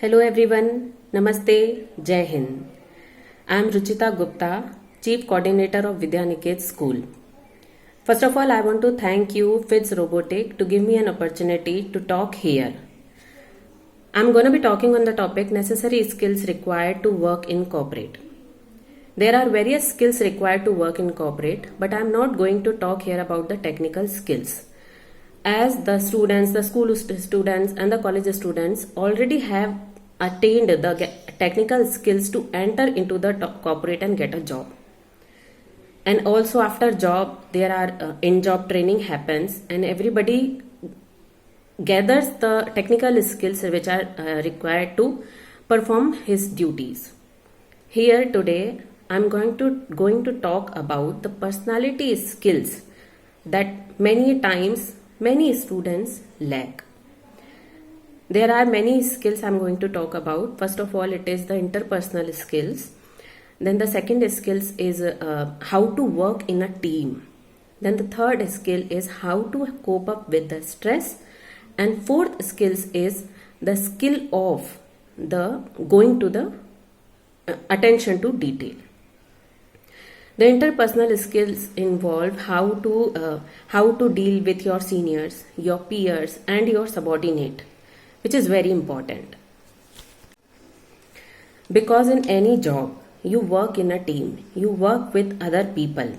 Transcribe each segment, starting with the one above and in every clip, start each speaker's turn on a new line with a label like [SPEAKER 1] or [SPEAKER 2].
[SPEAKER 1] Hello everyone, Namaste, Jai Hind. I am Ruchita Gupta, Chief Coordinator of Vidyaniket School. First of all, I want to thank you, Fitz Robotic, to give me an opportunity to talk here. I'm going to be talking on the topic necessary skills required to work in corporate. There are various skills required to work in corporate, but I'm not going to talk here about the technical skills. As the students, the school students and the college students already have attained the technical skills to enter into the corporate and get a job. And also after job, there are in-job training happens and everybody gathers the technical skills which are required to perform his duties. Here today, I'm going to talk about the personality skills that many times many students lack. There are many skills I'm going to talk about. First of all, it is the interpersonal skills. Then the second skills is how to work in a team. Then the third skill is how to cope up with the stress. And fourth skills is the skill of the going to the attention to detail. The interpersonal skills involve how to deal with your seniors, your peers, and your subordinate, which is very important. Because in any job, you work in a team, you work with other people.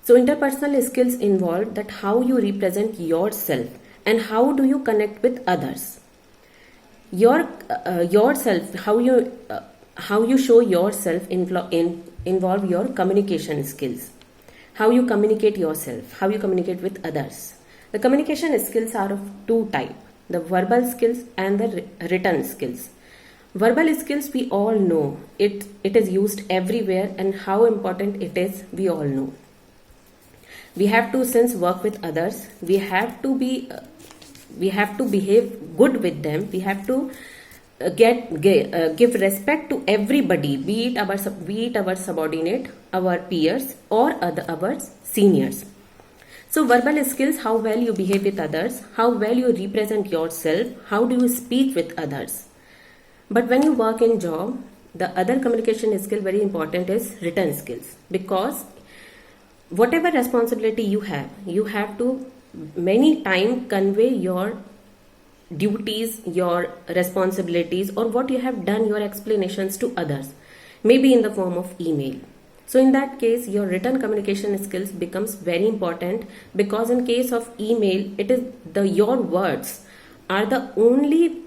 [SPEAKER 1] So interpersonal skills involve that how you represent yourself and how do you connect with others. Yourself, how you show yourself involve your communication skills. How you communicate yourself, how you communicate with others. The communication skills are of two types. The verbal skills and the written skills. Verbal skills we all know. It is used everywhere and how important it is we all know. We have to, since work with others, we have to behave good with them. We have to give respect to everybody, be it our subordinate, our peers, or our seniors. So verbal skills, how well you behave with others, how well you represent yourself, how do you speak with others. But when you work in job, the other communication skill very important is written skills, because whatever responsibility you have to many times convey your duties, your responsibilities, or what you have done, your explanations to others, maybe in the form of email. So in that case, your written communication skills becomes very important, because in case of email, it is your words are the only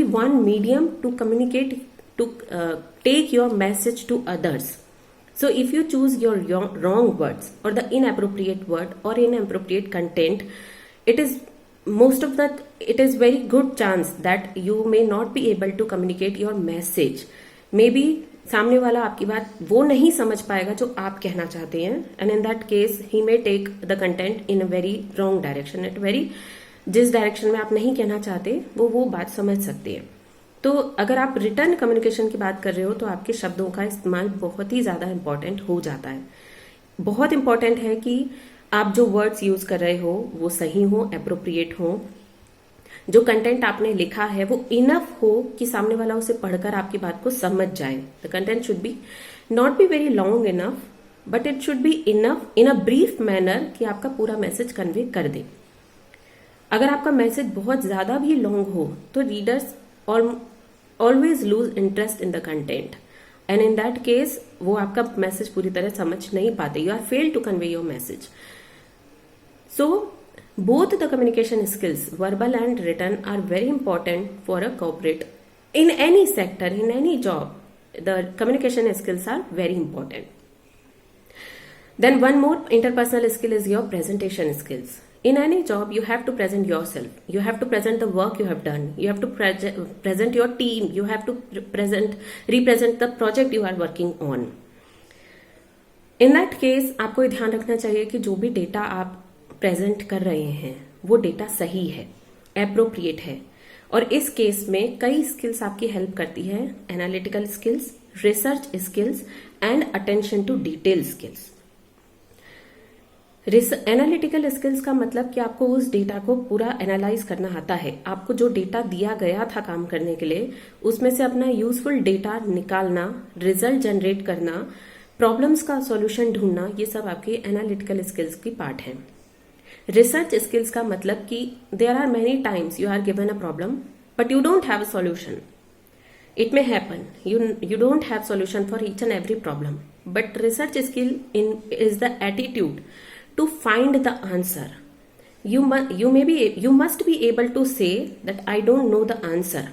[SPEAKER 1] one medium to communicate, to take your message to others. So if you choose your wrong words or the inappropriate word or inappropriate content, it is very good chance that you may not be able to communicate your message. Maybe सामने वाला आपकी बात वो नहीं समझ पाएगा जो आप कहना चाहते हैं, and in that case he may take the content in a very wrong direction, जिस डायरेक्शन में आप नहीं कहना चाहते वो बात समझ सकते हैं. तो अगर आप रिटर्न कम्युनिकेशन की बात कर रहे हो तो आपके शब्दों का इस्तेमाल बहुत ही ज्यादा इंपॉर्टेंट हो जाता है. बहुत इंपॉर्टेंट है कि आप जो वर्ड्स यूज कर रहे हो वो सही हो, एप्रोप्रिएट हो. जो कंटेंट आपने लिखा है वो इनफ हो कि सामने वाला उसे पढ़कर आपकी बात को समझ जाए. The content should be not be very long enough, but it should be enough in a brief manner कि आपका पूरा मैसेज कन्वे कर दे. अगर आपका मैसेज बहुत ज्यादा भी लॉन्ग हो तो readers always lose interest in the content, and in that case वो आपका मैसेज पूरी तरह समझ नहीं पाते. You are fail to convey your message. So both the communication skills, verbal and written, are very important for a corporate. In any sector, in any job, the communication skills are very important. Then one more interpersonal skill is your presentation skills. In any job, you have to present yourself. You have to present the work you have done. You have to present your team. You have to represent the project you are working on. In that case, आपको ध्यान रखना चाहिए कि जो भी data आप present कर रहे हैं वो डेटा सही है, एप्रोप्रिएट है. और इस केस में कई स्किल्स आपकी हेल्प करती है. Analytical skills, research skills and attention to detail skills. Analytical skills का मतलब कि आपको उस डेटा को पूरा एनालाइज करना आता है। आपको जो डेटा दिया गया था काम करने के लिए, उसमें से अपना यूजफुल डेटा निकालना, रिजल्ट जनरेट करना, प्रॉब्लम्स का सॉल्यूशन ढूंढना, ये सब आपके एनालिटिकल स्किल्स की पार्ट है। रिसर्च स्किल्स का मतलब कि there are many times you are given a problem but you don't have a solution. It may happen you don't have solution for each and every problem, but research skill is the attitude to find the answer. You must be able to say that I don't know the answer,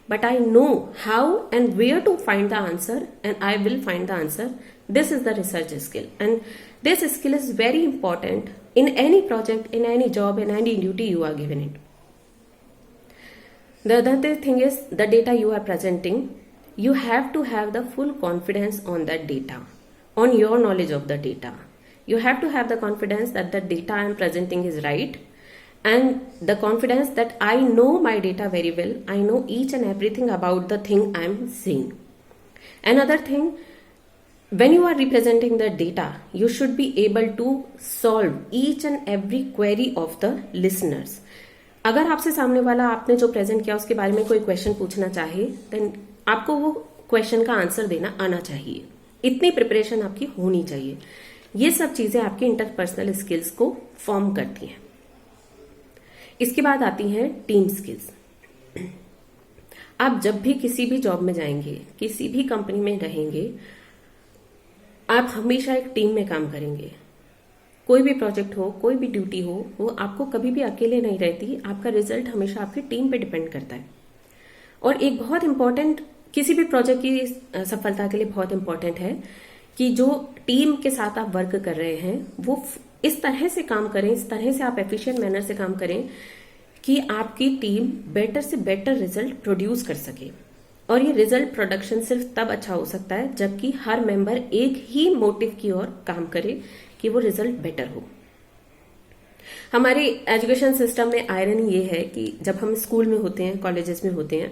[SPEAKER 1] but I know how and where to find the answer, and I will find the answer. This is the research skill, and this skill is very important in any project, in any job, in any duty you are given it. The other thing is the data you are presenting. You have to have the full confidence on that data, on your knowledge of the data. You have to have the confidence that the data I am presenting is right, and the confidence that I know my data very well. I know each and everything about the thing I am seeing. Another thing, when you are representing the data, you should be able to solve each and every query of the listeners. अगर आपसे सामने वाला आपने जो present किया उसके बारे में कोई क्वेश्चन पूछना चाहे, देन आपको वो क्वेश्चन का आंसर देना आना चाहिए. इतनी प्रिपरेशन आपकी होनी चाहिए. ये सब चीजें आपकी इंटरपर्सनल स्किल्स को फॉर्म करती हैं. इसके बाद आती हैं टीम स्किल्स. आप जब भी किसी भी जॉब में जाएंगे, किसी भी कंपनी में रहेंगे, आप हमेशा एक टीम में काम करेंगे. कोई भी प्रोजेक्ट हो, कोई भी ड्यूटी हो, वो आपको कभी भी अकेले नहीं रहती. आपका रिजल्ट हमेशा आपकी टीम पे डिपेंड करता है. और एक बहुत इंपॉर्टेंट, किसी भी प्रोजेक्ट की सफलता के लिए बहुत इंपॉर्टेंट है कि जो टीम के साथ आप वर्क कर रहे हैं वो इस तरह से काम करें, इस तरह से आप एफिशिएंट मैनर से काम करें कि आपकी टीम बेटर से बेटर रिजल्ट प्रोड्यूस कर सके. और ये रिजल्ट प्रोडक्शन सिर्फ तब अच्छा हो सकता है जबकि हर मेंबर एक ही मोटिव की ओर काम करे कि वो रिजल्ट बेटर हो. हमारे एजुकेशन सिस्टम में आयरनी ये है कि जब हम स्कूल में होते हैं, कॉलेजेस में होते हैं,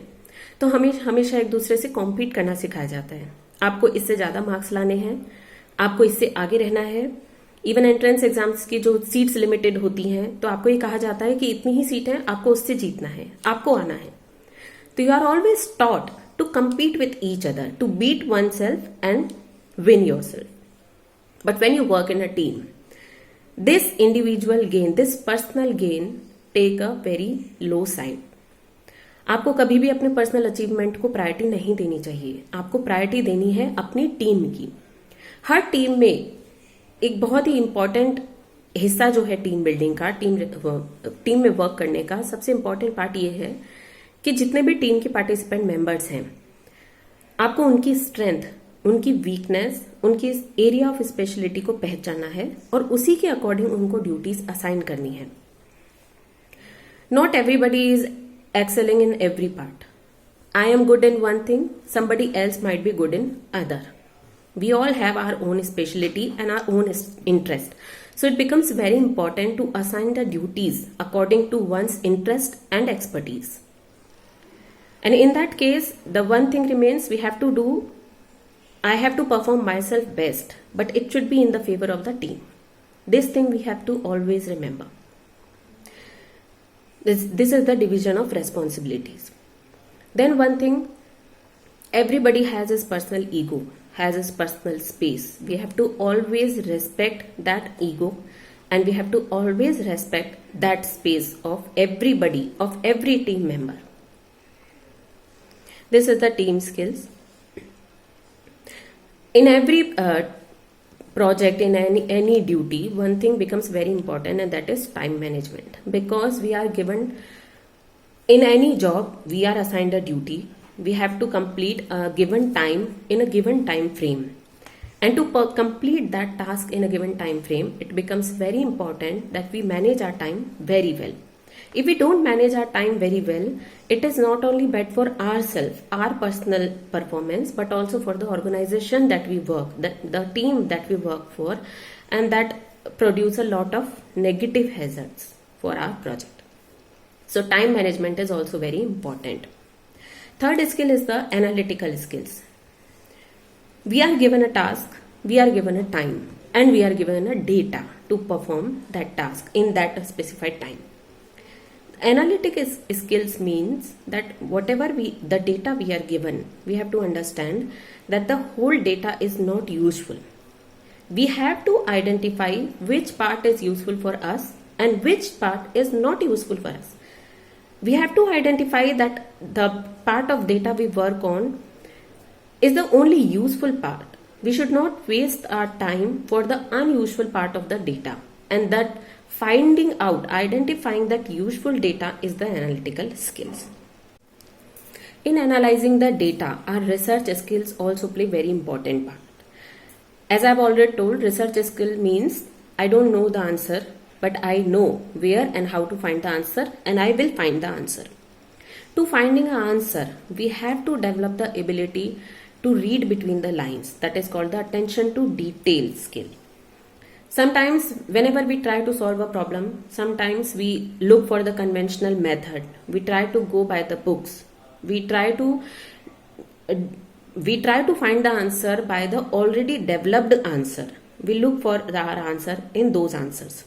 [SPEAKER 1] तो हमें हमेशा एक दूसरे से कॉम्पीट करना सिखाया जाता है. आपको इससे ज्यादा मार्क्स लाने हैं, आपको इससे आगे रहना है. इवन एंट्रेंस एग्जाम्स की जो सीट्स लिमिटेड होती हैं, तो आपको ये कहा जाता है कि इतनी ही सीट है, आपको उससे जीतना है, आपको आना है. तो you are always taught to compete with each other, to beat oneself and win yourself. But when you work in a team, this individual gain, this personal gain take a very low side. आपको कभी भी अपने personal achievement को priority नहीं देनी चाहिए. आपको priority देनी है अपनी टीम की. हर टीम में एक बहुत ही इंपॉर्टेंट हिस्सा जो है टीम बिल्डिंग का, टीम में वर्क करने का सबसे इंपॉर्टेंट पार्ट ये है कि जितने भी टीम के पार्टिसिपेंट मेंबर्स हैं, आपको उनकी स्ट्रेंथ, उनकी वीकनेस, उनकी एरिया ऑफ स्पेशलिटी को पहचानना है और उसी के अकॉर्डिंग उनको ड्यूटीज असाइन करनी है. Not everybody is excelling in every part. I am good in one thing, somebody else might be good in other. We all have our own specialty and our own interest. So it becomes very important to assign the duties according to one's interest and expertise. And in that case, the one thing remains we have to do, I have to perform myself best, but it should be in the favor of the team. This thing we have to always remember. This is the division of responsibilities. Then one thing, everybody has his personal ego, has his personal space. We have to always respect that ego, and we have to always respect that space of everybody, of every team member. This is the team skills. In every project, in any duty, one thing becomes very important, and that is time management. Because we are given, in any job, we are assigned a duty. We have to complete a given time in a given time frame. And to complete that task in a given time frame, it becomes very important that we manage our time very well. If we don't manage our time very well, it is not only bad for ourselves, our personal performance, but also for the organization that we work, the team that we work for, and that produce a lot of negative hazards for our project. So time management is also very important. Third skill is the analytical skills. We are given a task, we are given a time. and we are given a data to perform that task in that specified time. Analytic skills means that whatever the data we are given, we have to understand that the whole data is not useful. We have to identify which part is useful for us and which part is not useful for us. We have to identify that the part of data we work on is the only useful part. We should not waste our time for the unuseful part of the data, and that finding out, identifying that useful data is the analytical skills. In analyzing the data, our research skills also play very important part. As I've already told, research skill means I don't know the answer, but I know where and how to find the answer, and I will find the answer. To finding an answer, we have to develop the ability to read between the lines. That is called the attention to detail skill. Sometimes whenever we try to solve a problem, sometimes we look for the conventional method. We try to go by the books. We try to find the answer by the already developed answer. We look for our answer in those answers.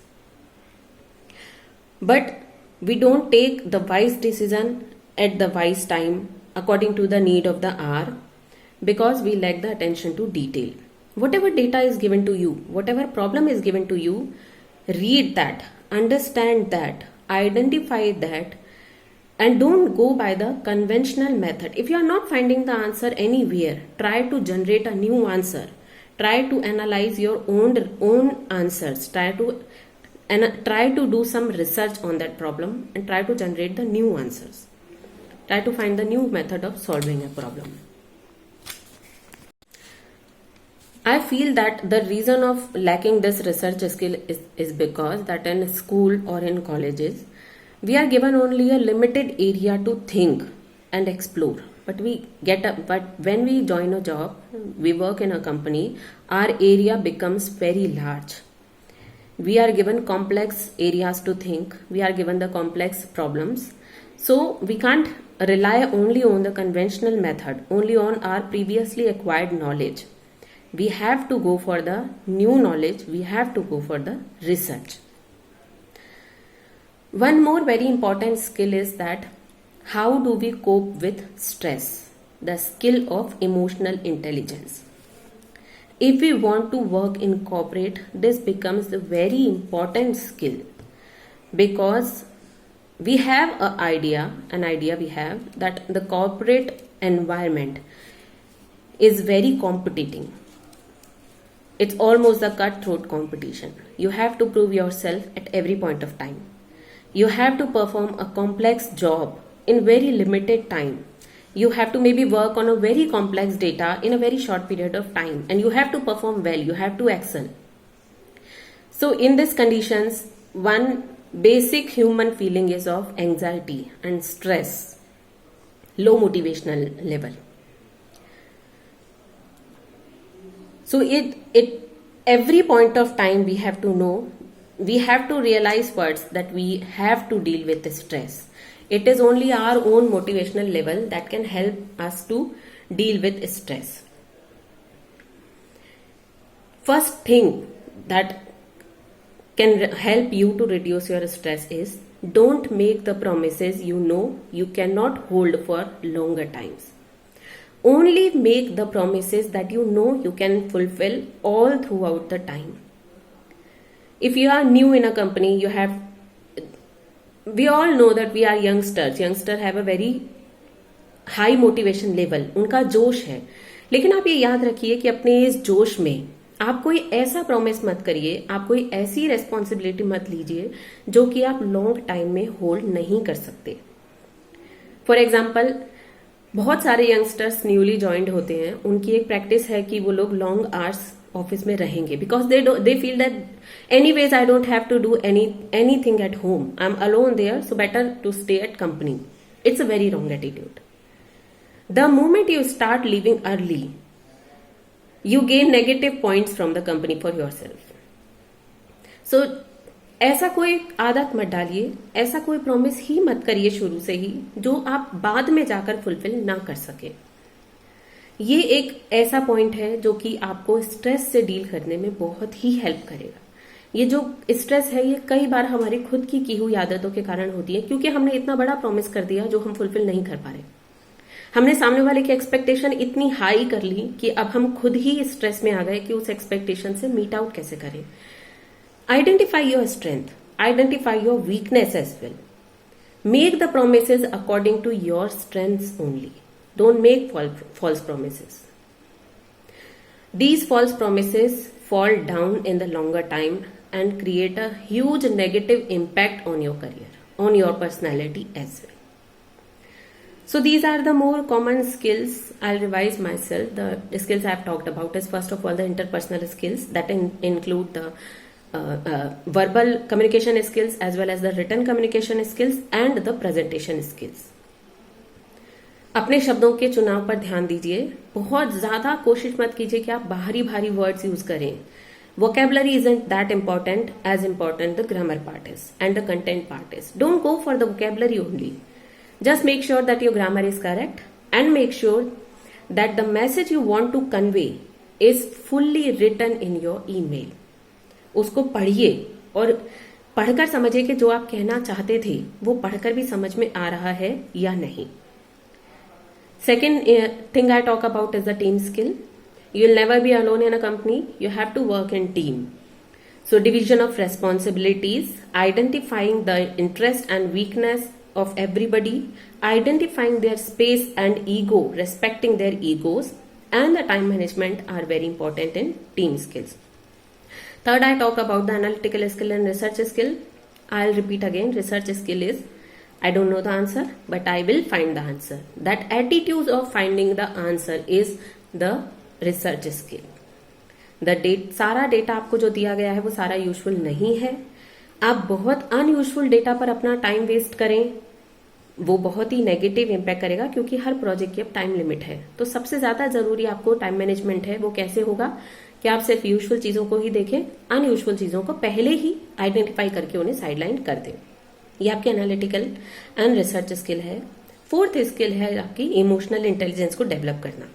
[SPEAKER 1] But we don't take the wise decision at the wise time according to the need of the hour, because we lack the attention to detail. Whatever data is given to you, whatever problem is given to you, read that, understand that, identify that, and don't go by the conventional method. If you are not finding the answer anywhere, try to generate a new answer. Try to analyze your own answers. Try to do some research on that problem and try to generate the new answers. Try to find the new method of solving a problem. I feel that the reason of lacking this research skill is because that in school or in colleges, we are given only a limited area to think and explore. But when we join a job, we work in a company, our area becomes very large. We are given complex areas to think. We are given the complex problems. So we can't rely only on the conventional method, only on our previously acquired knowledge. We have to go for the new knowledge. We have to go for the research. One more very important skill is that how do we cope with stress? The skill of emotional intelligence. If we want to work in corporate, this becomes a very important skill, because we have an idea we have that the corporate environment is very competitive. It's almost a cutthroat competition. You have to prove yourself at every point of time. You have to perform a complex job in very limited time. You have to maybe work on a very complex data in a very short period of time, and you have to perform well. You have to excel. So in these conditions, one basic human feeling is of anxiety and stress, low motivational level. So every point of time we have to know, we have to realize first that we have to deal with the stress. It is only our own motivational level that can help us to deal with stress. First thing that can help you to reduce your stress is don't make the promises you know you cannot hold for longer times. Only make the promises that you know you can fulfill all throughout the time. If you are new in a company, we all know that we are youngsters. Youngsters have a very high motivation level. उनका जोश है. लेकिन आप ये याद रखिए कि अपने इस जोश में आप कोई ऐसा प्रॉमिस मत करिए, आप कोई ऐसी रेस्पॉन्सिबिलिटी मत लीजिए जो कि आप लॉन्ग टाइम में होल्ड नहीं कर सकते. फॉर एग्जाम्पल, बहुत सारे यंगस्टर्स न्यूली ज्वाइंड होते हैं. उनकी एक प्रैक्टिस है कि वो लोग लॉन्ग आवर्स ऑफिस में रहेंगे, because they feel that anyways I don't have to do anything at home, I am alone there, so better to stay at company. It's a very wrong attitude. The moment you start living early, you gain negative points from the company for yourself. So ऐसा कोई आदत मत डालिए, ऐसा कोई promise ही मत करिए शुरू से ही जो आप बाद में जाकर फुलफिल ना कर सके. ये एक ऐसा पॉइंट है जो कि आपको स्ट्रेस से डील करने में बहुत ही हेल्प करेगा। ये जो स्ट्रेस है ये कई बार हमारी खुद की हुई आदतों के कारण होती है, क्योंकि हमने इतना बड़ा प्रॉमिस कर दिया जो हम फुलफिल नहीं कर पा रहे। हमने सामने वाले की एक्सपेक्टेशन इतनी हाई कर ली कि अब हम खुद ही स्ट्रेस में आ गए कि उस एक्सपेक्टेशन से मीट आउट कैसे करें। Identify your strength, identify your weakness as well. Make the promises according to your strengths only. Don't make false promises. These false promises fall down in the longer time and create a huge negative impact on your career, on your personality as well. So these are the more common skills. I'll revise myself. The skills I've talked about is first of all the interpersonal skills that include the verbal communication skills as well as the written communication skills and the presentation skills. अपने शब्दों के चुनाव पर ध्यान दीजिए। बहुत ज्यादा कोशिश मत कीजिए कि आप भारी वर्ड्स यूज करें। Vocabulary isn't that important as important the grammar part is and the content part is. Don't go for the vocabulary only. Just make sure that your grammar is correct and make sure that the message you want to convey is fully written in your email. उसको पढ़िए और पढ़कर समझिए कि जो आप कहना चाहते थे वो पढ़कर भी समझ में आ रहा है या नहीं। Second thing I talk about is the team skill. You'll never be alone in a company. You have to work in team. So division of responsibilities, identifying the interest and weakness of everybody, identifying their space and ego, respecting their egos, and the time management are very important in team skills. Third, I talk about the analytical skill and research skill. I'll repeat again, research skill is I don't know the answer, but I will find the answer. That attitude of finding the answer is the research skill. सारा data आपको जो दिया गया है वो सारा useful नहीं है। आप बहुत अनयूजफुल डेटा पर अपना टाइम वेस्ट करें, वो बहुत ही नेगेटिव इम्पैक्ट करेगा, क्योंकि हर प्रोजेक्ट की अब टाइम लिमिट है। तो सबसे ज्यादा जरूरी आपको टाइम मैनेजमेंट है। वो कैसे होगा कि आप सिर्फ यूजफुल चीजों को ही देखें, अनयूजफुल चीजों को पहले ही आइडेंटिफाई करके उन्हें साइडलाइन कर दें। ये आपकी एनालिटिकल एंड रिसर्च स्किल है। फोर्थ स्किल है आपकी इमोशनल इंटेलिजेंस को डेवलप करना।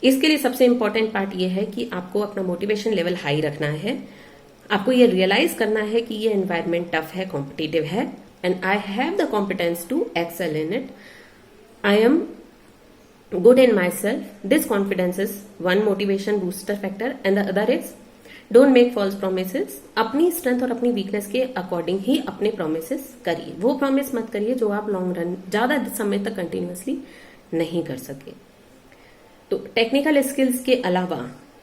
[SPEAKER 1] इसके लिए सबसे इंपॉर्टेंट पार्ट ये है कि आपको अपना मोटिवेशन लेवल हाई रखना है। आपको ये रियलाइज करना है कि ये एनवायरमेंट टफ है, कॉम्पिटिटिव है, and I have the competence to excel in it. I am good in myself. This confidence is one motivation booster factor and the other is don't make false promises. अपनी strength और अपनी weakness के according ही अपने promises करिए। वो promise मत करिए जो आप लॉन्ग रन ज्यादा समय तक कंटिन्यूअसली नहीं कर सके। तो टेक्निकल स्किल्स के अलावा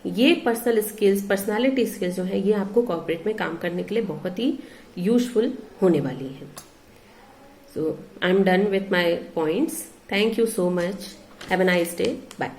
[SPEAKER 1] ये पर्सनल स्किल्स, पर्सनालिटी स्किल्स जो है ये आपको कॉर्पोरेट में काम करने के लिए बहुत ही यूजफुल होने वाली है। So I am done with my points. Thank you so much. Have a nice day. Bye.